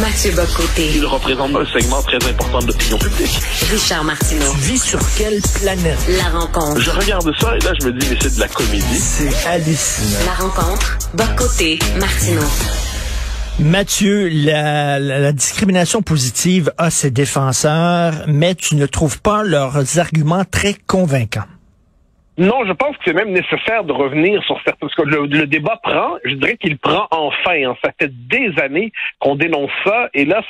Mathieu Bock-Côté. Il représente un segment très important de l'opinion publique. Richard Martineau. Tu vis sur quelle planète? La rencontre. Je regarde ça et là, je me dis, mais c'est de la comédie. C'est hallucinant. La rencontre. Bock-Côté, Martineau. Mathieu, la discrimination positive a ses défenseurs, mais tu ne trouves pas leurs arguments très convaincants. Non, je pense que c'est même nécessaire de revenir sur certains... Parce que le débat prend, je dirais qu'il prend enfin. Hein. Ça fait des années qu'on dénonce ça, et là,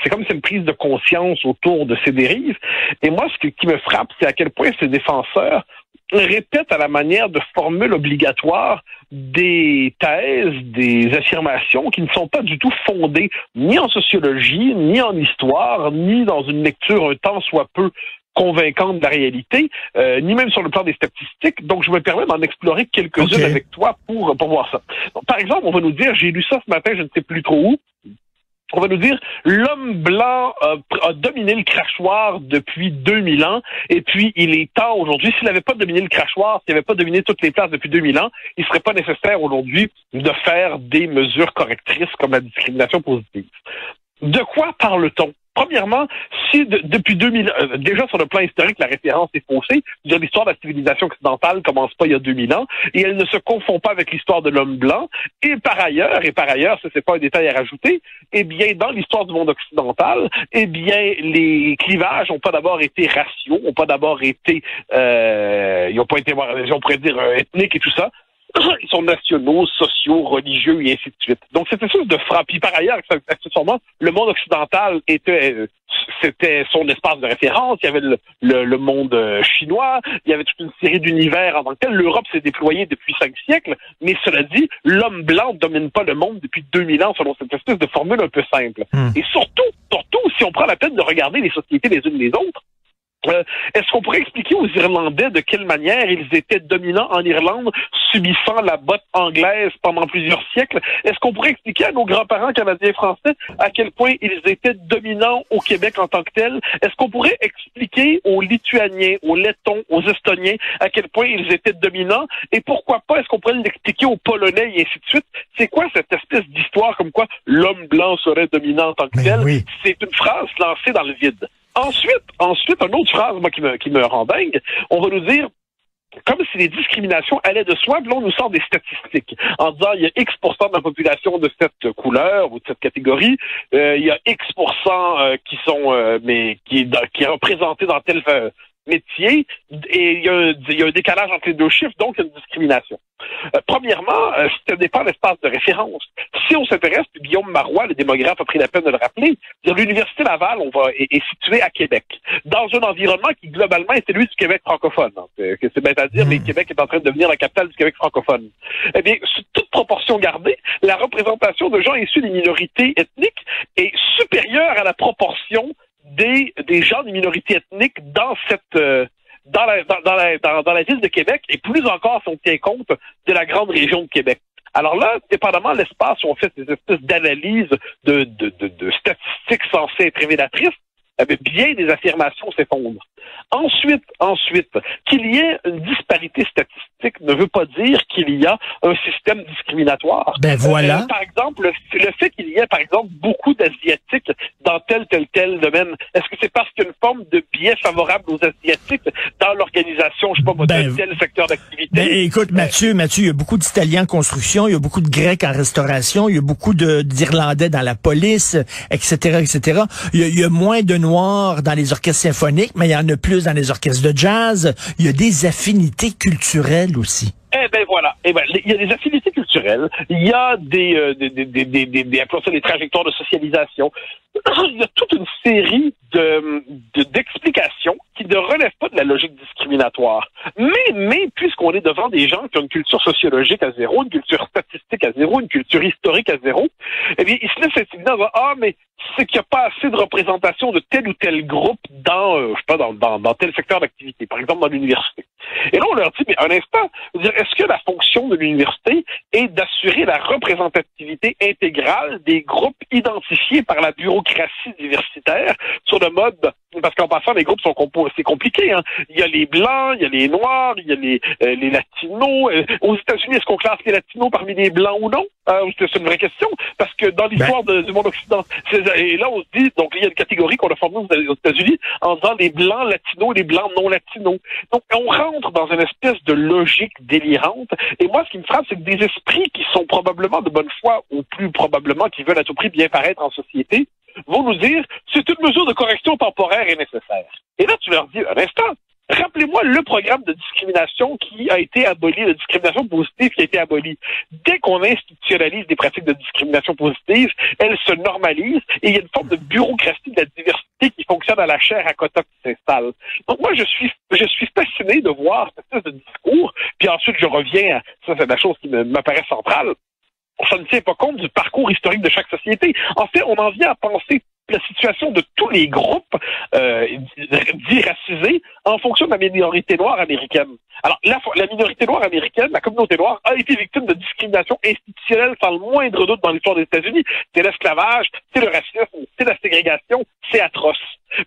c'est comme si une prise de conscience autour de ces dérives. Et moi, ce qui me frappe, c'est à quel point ces défenseurs répètent à la manière de formules obligatoires des thèses, des affirmations qui ne sont pas du tout fondées ni en sociologie, ni en histoire, ni dans une lecture un tant soit peu convaincante de la réalité, ni même sur le plan des statistiques. Donc, je me permets d'en explorer quelques-unes avec toi pour voir ça. Donc, par exemple, on va nous dire, j'ai lu ça ce matin, je ne sais plus trop où, on va nous dire, l'homme blanc a dominé le crachoir depuis 2000 ans, et puis il est temps aujourd'hui, s'il n'avait pas dominé le crachoir, s'il n'avait pas dominé toutes les places depuis 2000 ans, il ne serait pas nécessaire aujourd'hui de faire des mesures correctrices comme la discrimination positive. De quoi parle-t-on? Premièrement, si depuis 2000, déjà sur le plan historique, la référence est faussée, l'histoire de la civilisation occidentale commence pas il y a 2000 ans, et elle ne se confond pas avec l'histoire de l'homme blanc, et par ailleurs, ça c'est pas un détail à rajouter, eh bien, dans l'histoire du monde occidental, eh bien, les clivages n'ont pas d'abord été raciaux, n'ont pas d'abord été, ils n'ont pas été, on pourrait dire, ethniques et tout ça. Ils sont nationaux, sociaux, religieux et ainsi de suite. Donc, c'est une sorte de frappe. Puis par ailleurs, accessoirement, le monde occidental c'était son espace de référence. Il y avait le monde chinois, il y avait toute une série d'univers en tant que tel. L'Europe s'est déployée depuis 5 siècles, mais cela dit, l'homme blanc ne domine pas le monde depuis 2000 ans selon cette espèce de formule un peu simple. Et surtout, si on prend la peine de regarder les sociétés les unes les autres, est-ce qu'on pourrait expliquer aux Irlandais de quelle manière ils étaient dominants en Irlande, subissant la botte anglaise pendant plusieurs siècles? Est-ce qu'on pourrait expliquer à nos grands-parents canadiens français à quel point ils étaient dominants au Québec en tant que tels? Est-ce qu'on pourrait expliquer aux Lituaniens, aux Lettons, aux Estoniens à quel point ils étaient dominants? Et pourquoi pas, est-ce qu'on pourrait l'expliquer aux Polonais et ainsi de suite? C'est quoi cette espèce d'histoire comme quoi l'homme blanc serait dominant en tant que tel? Oui. C'est une phrase lancée dans le vide. Ensuite, une autre phrase, moi, qui me rend dingue, on va nous dire, comme si les discriminations allaient de soi, puis là, on nous sort des statistiques, en disant, il y a X% de la population de cette couleur, ou de cette catégorie, il y a X% qui sont, qui est représenté dans tel métier, et il y a un décalage entre les deux chiffres, donc il y a une discrimination. Premièrement, ce n'est pas l'espace de référence. Si on s'intéresse, puis Guillaume Marois, le démographe, a pris la peine de le rappeler, l'Université Laval est située à Québec, dans un environnement qui, globalement, est celui du Québec francophone. Donc, c'est bête à dire, mais Québec est en train de devenir la capitale du Québec francophone. Eh bien, sous toute proportion gardée, la représentation de gens issus des minorités ethniques est supérieure à la proportion des gens des minorités ethniques dans la ville de Québec, et plus encore si on tient compte de la grande région de Québec. Alors là, dépendamment de l'espace où on fait ces espèces d'analyses de statistiques censées être révélatrices, bien des affirmations s'effondrent. Ensuite, qu'il y ait une disparité statistique ne veut pas dire qu'il y a un système discriminatoire. Ben voilà. Par exemple, le fait qu'il y ait, par exemple, beaucoup d'Asiatiques dans tel domaine, est-ce que c'est parce qu'il y a une forme de biais favorable aux Asiatiques dans l'organisation, je sais pas, de tel secteur d'activité? Ben, écoute, Mathieu, il y a beaucoup d'Italiens en construction, il y a beaucoup de Grecs en restauration, il y a beaucoup d'Irlandais dans la police, etc., etc. Il y a moins de Noirs dans les orchestres symphoniques, mais il y en a plus dans les orchestres de jazz. Il y a des affinités culturelles aussi. Eh ben voilà. Il y a des affinités culturelles. Il y a des trajectoires de socialisation. Il y a toute une série d'explications qui ne relèvent pas de la logique discriminatoire. Mais puisqu'on est devant des gens qui ont une culture sociologique à zéro, une culture statistique à zéro, une culture historique à zéro, eh bien, il se laisse intimider en disant, mais c'est qu'il n'y a pas assez de représentation de tel ou tel groupe dans tel secteur d'activité, par exemple dans l'université. Et là, on leur dit, mais un instant, est-ce que la fonction de l'université est d'assurer la représentativité intégrale des groupes identifiés par la bureaucratie diversitaire sur titre de mode, parce qu'en passant, les groupes c'est compliqué. Hein. Il y a les Blancs, il y a les Noirs, il y a les Latinos. Aux États-Unis, est-ce qu'on classe les Latinos parmi les Blancs ou non? C'est une vraie question, parce que dans l'histoire du monde occidental, et là, on se dit, donc il y a une catégorie qu'on a formée aux États-Unis en disant les Blancs latinos, les Blancs non latinos. Donc, on rentre dans une espèce de logique délirante. Et moi, ce qui me frappe, c'est que des esprits qui sont probablement de bonne foi, ou plus probablement qui veulent à tout prix bien paraître en société, vont nous dire c'est une mesure de correction temporaire et nécessaire. Et là, tu leur dis un instant. Rappelez-moi le programme de discrimination qui a été aboli, de discrimination positive qui a été aboli. Dès qu'on institutionnalise des pratiques de discrimination positive, elles se normalisent et il y a une forme de bureaucratie de la diversité qui fonctionne à la chair à quota qui s'installe. Donc moi, je suis fasciné de voir cette espèce de discours, puis ensuite je reviens à, ça c'est la chose qui m'apparaît centrale, ça ne tient pas compte du parcours historique de chaque société. En fait, on en vient à penser la situation de tous les groupes dits racisés en fonction de la minorité noire américaine. Alors, la minorité noire américaine, la communauté noire, a été victime de discrimination institutionnelle sans le moindre doute dans l'histoire des États-Unis. C'est l'esclavage, c'est le racisme, c'est la ségrégation, c'est atroce.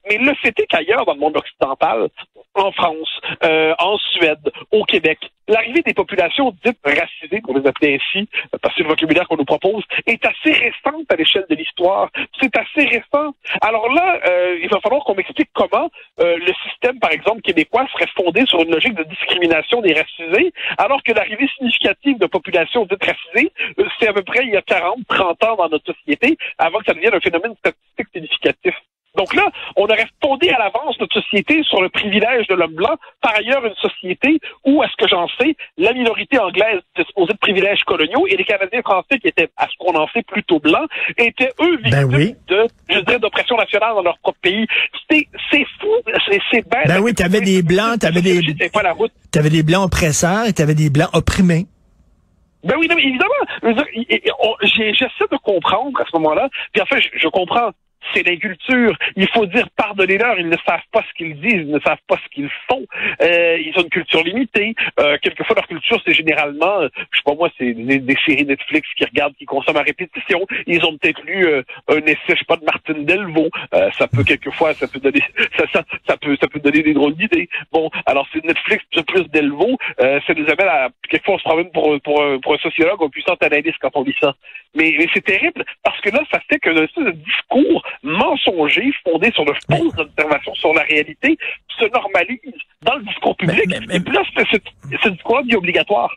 Mais le fait est qu'ailleurs, dans le monde occidental, en France, en Suède, au Québec, l'arrivée des populations dites racisées, pour les appeler ainsi, parce que c'est le vocabulaire qu'on nous propose, est assez récente à l'échelle de l'histoire. C'est assez récent. Alors là, il va falloir qu'on m'explique comment le système, par exemple, québécois serait fondé sur une logique de discrimination des racisés, alors que l'arrivée significative de populations dites racisées, c'est à peu près il y a 40, 30 ans dans notre société, avant que ça devienne un phénomène statistique significatif. Donc là, on aurait fondé à l'avance notre société sur le privilège de l'homme blanc, par ailleurs une société où, à ce que j'en sais, la minorité anglaise disposait de privilèges coloniaux et les Canadiens français, qui étaient, à ce qu'on en sait, plutôt blancs, étaient, eux, victimes d'oppression nationale dans leur propre pays. C'est fou, c'est bête. Ben oui, t'avais des Blancs, t'avais des Blancs oppresseurs et t'avais des Blancs opprimés. Ben oui, non, mais évidemment, j'essaie de comprendre à ce moment-là, puis en fait, je comprends. C'est l'inculture. Il faut dire, pardonnez-leur, ils ne savent pas ce qu'ils disent, ils ne savent pas ce qu'ils font. Ils ont une culture limitée. Quelquefois, leur culture, c'est généralement, je sais pas moi, c'est des séries Netflix qu'ils regardent, qu'ils consomment à répétition. Ils ont peut-être lu un essai, je sais pas, de Martine Delvaux. Ça peut quelquefois, ça peut donner des drôles d'idées. Bon, alors c'est Netflix plus Delvaux. Ça nous amène à, quelquefois, on se promène pour un sociologue, un puissant analyste quand on lit ça. Mais c'est terrible, parce que là, ça fait que le discours mensonger fondé sur de fausses observations sur la réalité se normalise dans le discours public. Et puis là, ce discours-là devient obligatoire.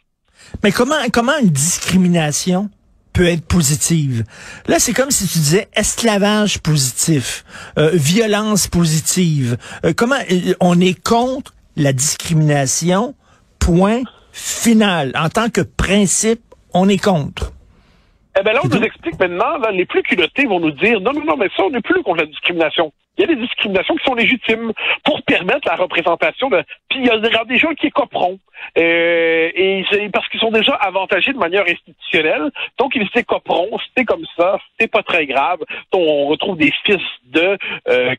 Mais comment une discrimination peut être positive? Là, c'est comme si tu disais esclavage positif, violence positive. Comment on est contre la discrimination, point final. En tant que principe, on est contre. Eh ben là, on nous explique maintenant, là, les plus culottés vont nous dire, non, mais ça, on n'est plus contre la discrimination. Il y a des discriminations qui sont légitimes pour permettre la représentation de... Puis il y a des gens qui écoperont. Et parce qu'ils sont déjà avantagés de manière institutionnelle, donc ils s'écoperont, c'est comme ça, c'est pas très grave. Donc, on retrouve des fils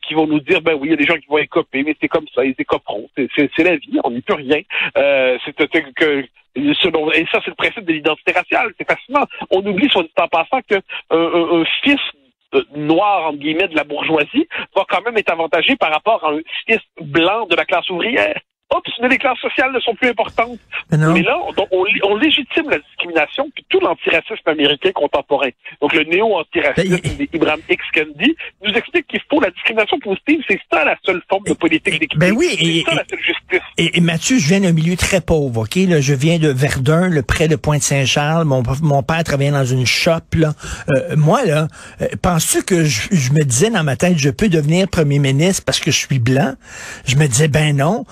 qui vont nous dire, ben oui, il y a des gens qui vont écoper, mais c'est comme ça, ils écoperont. C'est la vie, on n'y peut rien. Et ça, c'est le principe de l'identité raciale. C'est fascinant. On oublie, soit dit en passant, que un fils noir, entre guillemets, de la bourgeoisie va quand même être avantagé par rapport à un fils blanc de la classe ouvrière. Oups, mais les classes sociales ne sont plus importantes. Mais là, on légitime la discrimination, puis tout l'antiracisme américain contemporain. Donc, le néo-antiracisme d'Ibram X. Kendi nous explique qu'il faut la discrimination positive, c'est ça la seule forme de politique d'équité. Ben oui, c'est ça la seule justice. Et Mathieu, je viens d'un milieu très pauvre, OK? Là, je viens de Verdun, près de Pointe-Saint-Charles. Mon père travaillait dans une shop, là. Moi, là, penses-tu que je me disais dans ma tête, je peux devenir premier ministre parce que je suis blanc? Je me disais, ben non.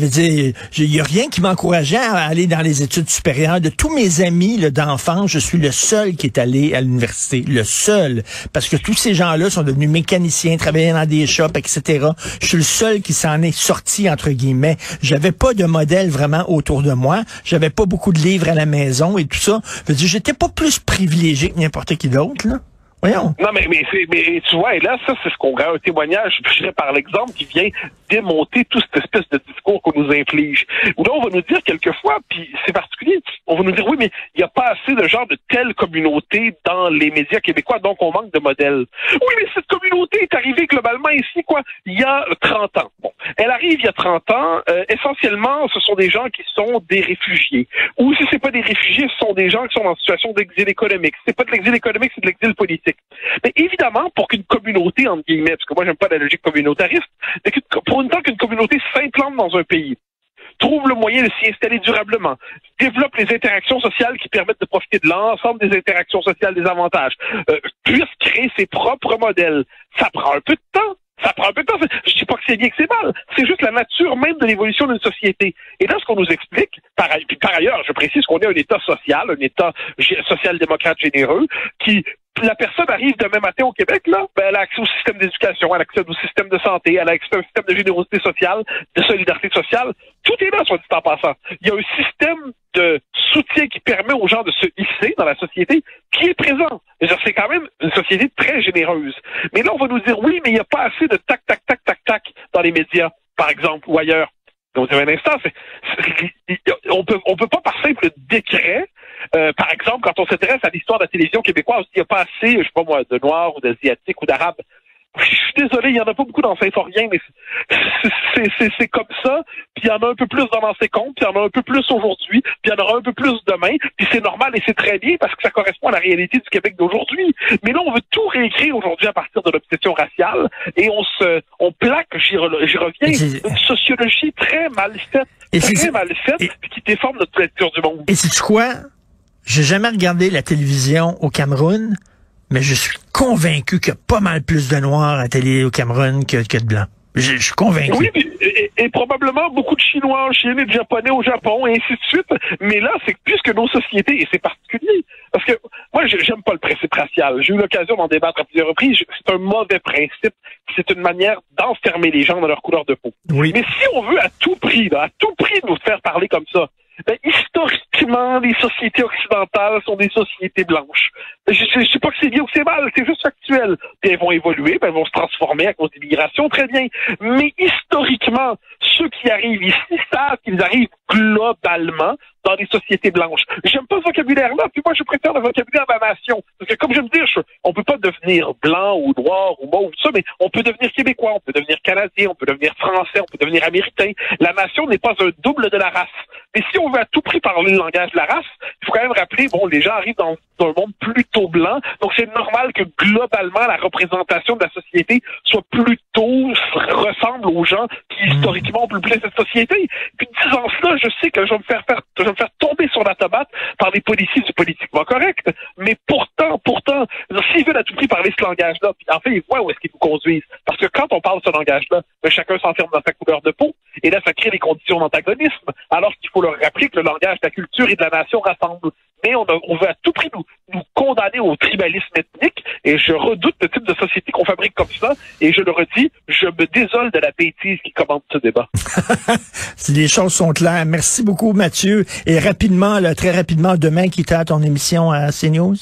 Il y a rien qui m'encourageait à aller dans les études supérieures. De tous mes amis d'enfance, je suis le seul qui est allé à l'université. Le seul. Parce que tous ces gens-là sont devenus mécaniciens, travaillaient dans des shops, etc. Je suis le seul qui s'en est sorti, entre guillemets. J'avais pas de modèle vraiment autour de moi. J'avais pas beaucoup de livres à la maison et tout ça. J'étais pas plus privilégié que n'importe qui d'autre, là. Voyons. Non, mais tu vois, et là, ça, c'est ce qu'on a un témoignage, je dirais, par l'exemple, qui vient démonter toute cette espèce de discours qu'on nous inflige. Où là, on va nous dire quelquefois, puis c'est particulier, on va nous dire, oui, mais il n'y a pas assez de genre de telle communauté dans les médias québécois, donc on manque de modèles. Oui, mais cette communauté est arrivée globalement ici, il y a 30 ans. Bon, elle arrive il y a 30 ans, essentiellement, ce sont des gens qui sont des réfugiés. Ou si c'est pas des réfugiés, ce sont des gens qui sont en situation d'exil économique. Si c'est pas de l'exil économique, c'est de l'exil politique. Mais évidemment, pour qu'une communauté, entre guillemets, parce que moi j'aime pas la logique communautariste, mais pour une temps qu'une communauté s'implante dans un pays, trouve le moyen de s'y installer durablement, développe les interactions sociales qui permettent de profiter de l'ensemble des interactions sociales, des avantages, puisse créer ses propres modèles, ça prend un peu de temps. Ça prend un peu de temps. Je dis pas que c'est bien, que c'est mal. C'est juste la nature même de l'évolution d'une société. Et là, ce qu'on nous explique, par ailleurs, je précise qu'on est un État social, un État social-démocrate généreux, qui, la personne arrive demain matin au Québec, là, ben, elle a accès au système d'éducation, elle a accès au système de santé, elle a accès au système de générosité sociale, de solidarité sociale. Tout est là, soit dit en passant. Il y a un système de soutien qui permet aux gens de se hisser dans la société qui est présent. C'est quand même une société très généreuse. Mais là, on va nous dire, oui, mais il n'y a pas assez de tac, tac, tac, tac, tac dans les médias, par exemple, ou ailleurs. Donc, un instant, on peut pas par simple décret, par exemple, quand on s'intéresse à l'histoire de la télévision québécoise, il n'y a pas assez, je sais pas moi, de Noirs ou d'Asiatiques ou d'Arabes. Je suis désolé, il y en a pas beaucoup dans Saint-Forien, mais c'est comme ça. Puis il y en a un peu plus dans l'ancien compte, puis il y en a un peu plus aujourd'hui, puis il y en aura un peu plus demain. Puis c'est normal et c'est très bien parce que ça correspond à la réalité du Québec d'aujourd'hui. Mais là, on veut tout réécrire aujourd'hui à partir de l'obsession raciale et on plaque, j'y reviens, une sociologie très mal faite, puis qui déforme notre lecture du monde. Et sais-tu quoi? J'ai jamais regardé la télévision au Cameroun, mais je suis convaincu qu'il y a pas mal plus de Noirs à télé au Cameroun que de Blancs. Je suis convaincu. Oui, et probablement beaucoup de Chinois en Chine et de Japonais au Japon, et ainsi de suite. Mais là, c'est puisque nos sociétés, et c'est particulier, parce que moi, j'aime pas le principe racial. J'ai eu l'occasion d'en débattre à plusieurs reprises. C'est un mauvais principe. C'est une manière d'enfermer les gens dans leur couleur de peau. Oui. Mais si on veut à tout prix nous faire parler comme ça, ben, historiquement, les sociétés occidentales sont des sociétés blanches. Je sais pas que c'est bien ou que c'est mal, c'est juste factuel. Puis elles vont évoluer, elles vont se transformer à cause d'immigration, très bien. Mais historiquement, ceux qui arrivent ici savent qu'ils arrivent globalement dans des sociétés blanches. J'aime pas ce vocabulaire-là, puis moi je préfère le vocabulaire de la nation. Parce que comme je me dis, on peut pas devenir blanc ou noir ou mauve, ça, mais on peut devenir québécois, on peut devenir canadien, on peut devenir français, on peut devenir américain. La nation n'est pas un double de la race. Mais si on veut à tout prix parler le langage de la race, il faut quand même rappeler, les gens arrivent dans un monde plutôt blanc, donc c'est normal que globalement la représentation de la société soit plutôt ressemble aux gens qui historiquement ont peuplé cette société. Puis disant cela, je sais que je vais me faire tomber sur la tomate par des policiers du politiquement correct, mais pourtant, s'ils veulent à tout prix parler ce langage-là, puis en fait, ils voient où est-ce qu'ils nous conduisent. Parce que quand on parle de ce langage-là, chacun s'enferme dans sa couleur de peau, et là, ça crée des conditions d'antagonisme, alors qu'il faut leur rappeler que le langage de la culture et de la nation rassemble. Mais on veut à tout prix nous condamner au tribalisme ethnique, et je redoute le type de société qu'on fabrique comme ça, et je le redis, je me désole de la bêtise qui commande ce débat. Si les choses sont claires. Merci beaucoup, Mathieu. Et rapidement, très rapidement, demain, qui t'a ton émission à CNews?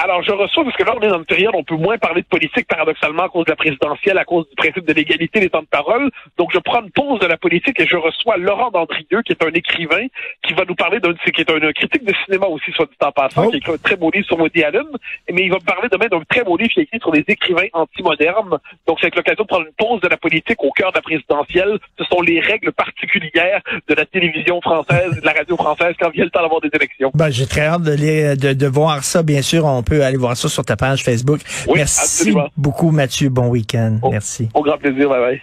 Alors, je reçois, parce que là, on est dans une période où on peut moins parler de politique, paradoxalement, à cause de la présidentielle, à cause du principe de l'égalité des temps de parole. Donc, je prends une pause de la politique et je reçois Laurent Dandrieux, qui est un écrivain, qui va nous parler qui est un critique de cinéma aussi, soit dit en passant, qui a écrit un très beau livre sur Woody Allen, mais il va me parler demain d'un très beau livre qui a écrit sur les écrivains antimodernes. Donc, c'est l'occasion de prendre une pause de la politique au cœur de la présidentielle. Ce sont les règles particulières de la télévision française et de la radio française quand vient le temps d'avoir des élections. Ben, j'ai très hâte de voir ça, bien sûr. On peut aller voir ça sur ta page Facebook. Oui, merci absolument. Beaucoup, Mathieu. Bon week-end. Merci. Au grand plaisir. Bye bye.